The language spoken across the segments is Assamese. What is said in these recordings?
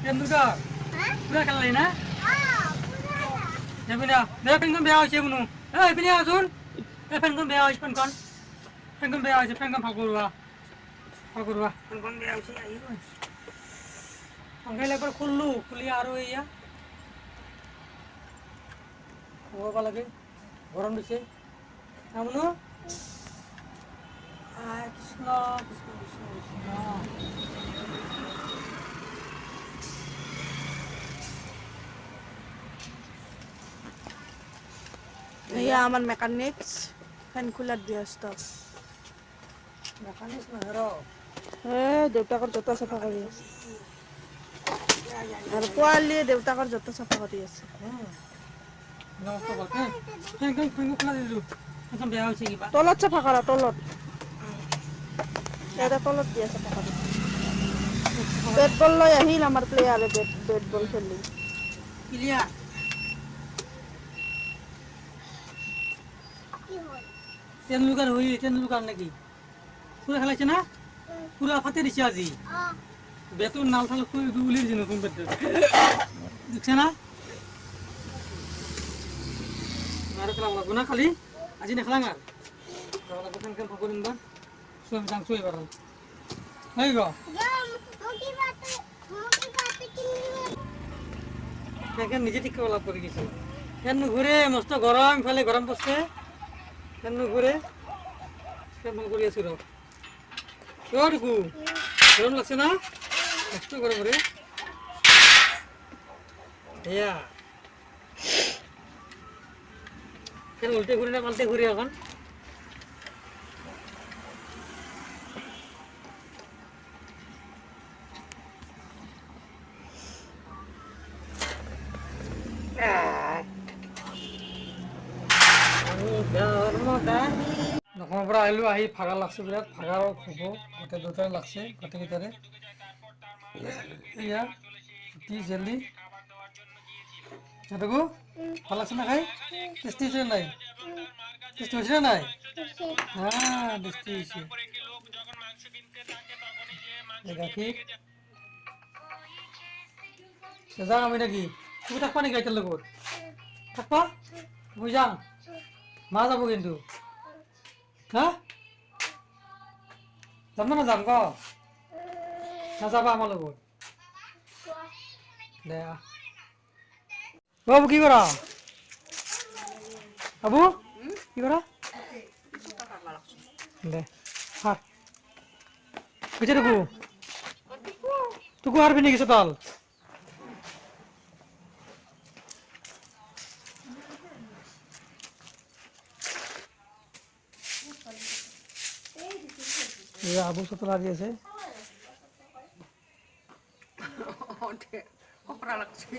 তেন্দুলকার পুরা খেলাই না যাবিনা দে ফেনকন বেয়া হইছে বুনু এই পিনি আসুন এই ফেনকন বেয়া হইছে ফেনকন বেয়া হইছে ফেনকন ফাকুরবা ফেনকন বেয়া হইছে আইও আঙ্গাইলে একবার খুলি আরো ইয়া ওবা লাগে গরম দিছে আমনু কৃষ্ণ কৃষ্ণ কৃষ্ণ কৃষ্ণ এয়া আমার মেকানিক্স ফ্যান খুলার দিয়ে আসতো মেকানিক্স না হেরো দেউতাকৰ জোতা চাফা কৰি আছে আৰু পোৱালীয়ে দেউতাকৰ জোতা চাফা কৰি আছে নমস্কাৰ বলকে ফেনকন খুলা দিলু ফেনকন বেয়া হইছে কিবা তলত চাফা কৰা তলত এটা তলত দিয়ে চাফা কৰি বেট বল লৈ আহিল আমাৰ প্লেয়াৰে বেট বল খেলি ক্লিয়ার তেন্দুলকার নাকি পুরা খেলাইছে না পুরা ফাতে দিছে আজি বেতন নাল থাল উলির দিন নতুন বেতন দেখছে না আর খেলা লাগবো না খালি আজি নেখেলাং আর ফেন ফেন ফাঁকরিম বা শুয়ে যাং শুয়ে পারাম হয়ে গো ফেন নিজে ঠিক করে লাভ করে গেছে ফেন ঘুরে মস্ত গরম ফেলে গরম পড়ছে ফেন ঘুরে ফেন করে আছি র তোরকু গরম লাগছে না একটু গরম রে ইয়া ফেন উল্টে ঘুরে না পাল্টে ঘুরে এখন দোকানৰ পৰা আহিলোঁ আহি ভাগৰ লাগছে বিৰাট ভাগৰ খুব গোটেই দুটাৰে লাগছে গোটেইকেইটাৰে এয়া টি জেলি সেইটোকো ভাল লাগছে না খাই টেষ্টি হৈছে নাই টেষ্টি হৈছে নে নাই টেষ্টি হৈছে গাখীৰ যাওঁ আমি নেকি তুমি থাকবা নেকি আইতাৰ লগত থাকবা মই যাম মা যাব কিন্তু হা যাম না যাম ক নাযাবা আমার লগত দে বাবু কি করা বাবু কি করা দে হার বুঝে দেখু তুকু হারবি নাকি সকাল আবু সতলা দিয়েছে কোকরা লাগছে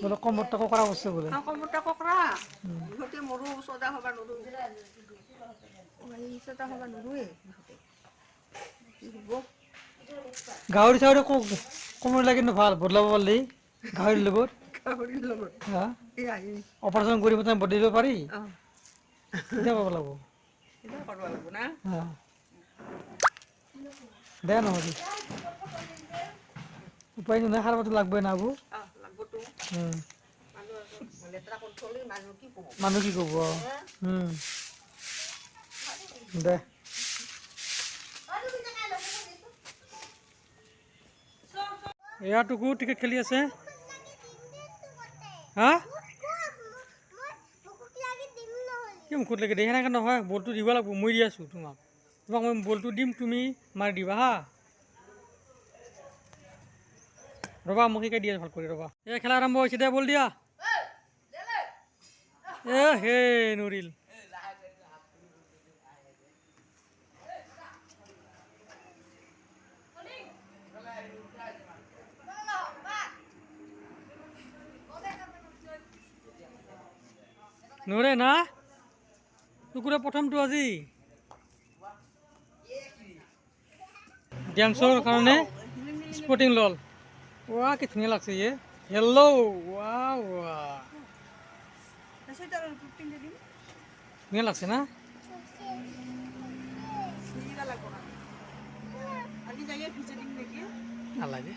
বলে কমরটা কোকরা বসছে বলে কমরটা কোকরা ইহতে মরু সদা হবা নরু সদা হবা নরুয়ে গাহৰি চাহৰি কমৰ লাগে কিন্তু ভাল বদলাব পাৰলি গাহৰিৰ লগত হ্যাঁ অপাৰেশন কৰি বডি দিব পাৰি কেতিয়া পাব লাগব দে নহবি উপায় নাই খার মতো লাগবে না আবু মানুহ কি কব দে এয়া টুকু টিকেট খেলি আছে হা কি মুখত লাগি দে সেনেকৈ নহয় বলটো দিব লাগিব মই দি আছোঁ তোমাক মই বলটো দিম তুমি মাৰি দিবা হা ৰবা মোক শিকাই দিয়া ভাল কৰি ৰবা এই খেলা আৰম্ভ হৈছে দে বল দিয়া হে নুৰিল নৰে না টুকুৰে প্ৰথমটো আজি ডেন্সৰ কাৰণে স্পৰ্টিং লল ৱা কি ধুনীয়া লাগছে ইয়ে হেল্ল' ৱা ৱা ধুনীয়া লাগছে না নালাগে